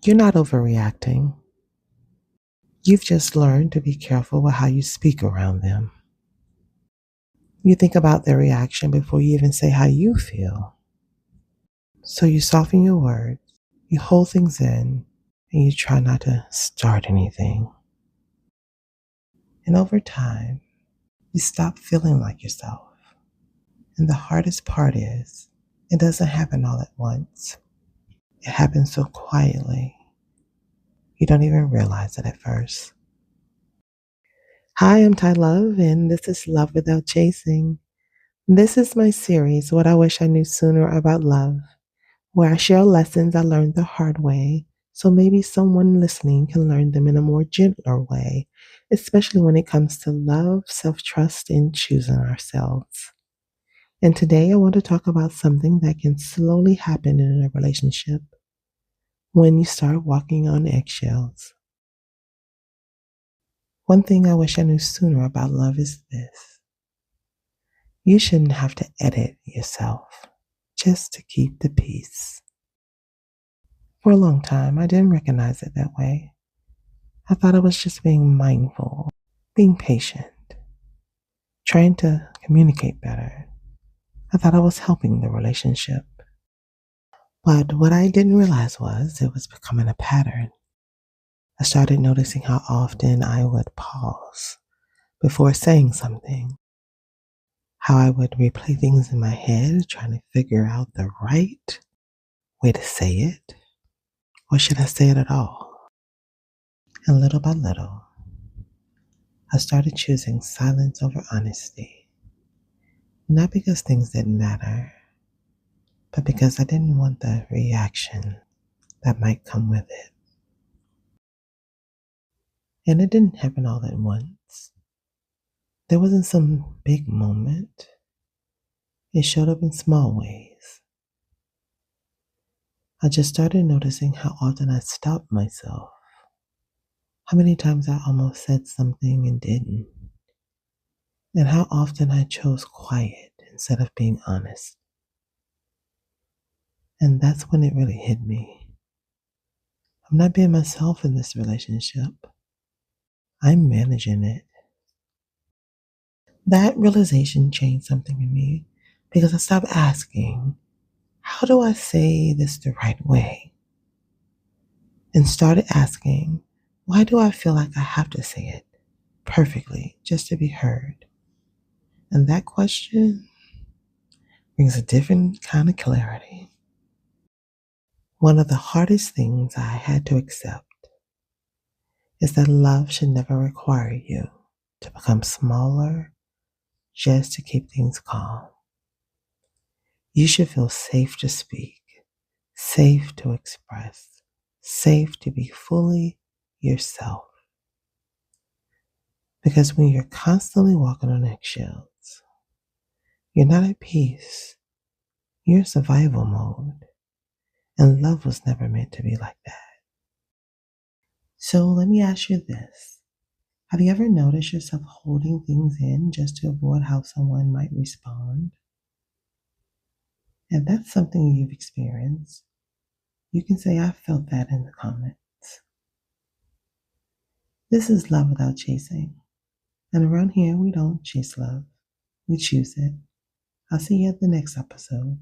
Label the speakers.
Speaker 1: You're not overreacting. You've just learned to be careful with how you speak around them. You think about their reaction before you even say how you feel. So you soften your words, you hold things in, and you try not to start anything. And over time, you stop feeling like yourself. And the hardest part is, it doesn't happen all at once. It happens so quietly, you don't even realize it at first. Hi, I'm Ty Love, and this is Love Without Chasing. This is my series, What I Wish I Knew Sooner About Love, where I share lessons I learned the hard way, so maybe someone listening can learn them in a more gentler way, especially when it comes to love, self-trust, and choosing ourselves. And today I want to talk about something that can slowly happen in a relationship when you start walking on eggshells. One thing I wish I knew sooner about love is this: you shouldn't have to edit yourself just to keep the peace. For a long time, I didn't recognize it that way. I thought I was just being mindful, being patient, trying to communicate better. I thought I was helping the relationship. But what I didn't realize was it was becoming a pattern. I started noticing how often I would pause before saying something, how I would replay things in my head, trying to figure out the right way to say it, or should I say it at all? And little by little, I started choosing silence over honesty. Not because things didn't matter, but because I didn't want the reaction that might come with it. And it didn't happen all at once. There wasn't some big moment. It showed up in small ways. I just started noticing how often I stopped myself, how many times I almost said something and didn't, and how often I chose quiet instead of being honest. And that's when it really hit me. I'm not being myself in this relationship. I'm managing it. That realization changed something in me because I stopped asking, how do I say this the right way? And started asking, why do I feel like I have to say it perfectly just to be heard? And that question brings a different kind of clarity. One of the hardest things I had to accept is that love should never require you to become smaller just to keep things calm. You should feel safe to speak, safe to express, safe to be fully yourself. Because when you're constantly walking on eggshells, you're not at peace. You're in survival mode. And love was never meant to be like that. So let me ask you this. Have you ever noticed yourself holding things in just to avoid how someone might respond? If that's something you've experienced, you can say, I felt that in the comments. This is Love Without Chasing. And around here, we don't chase love, we choose it. I'll see you at the next episode.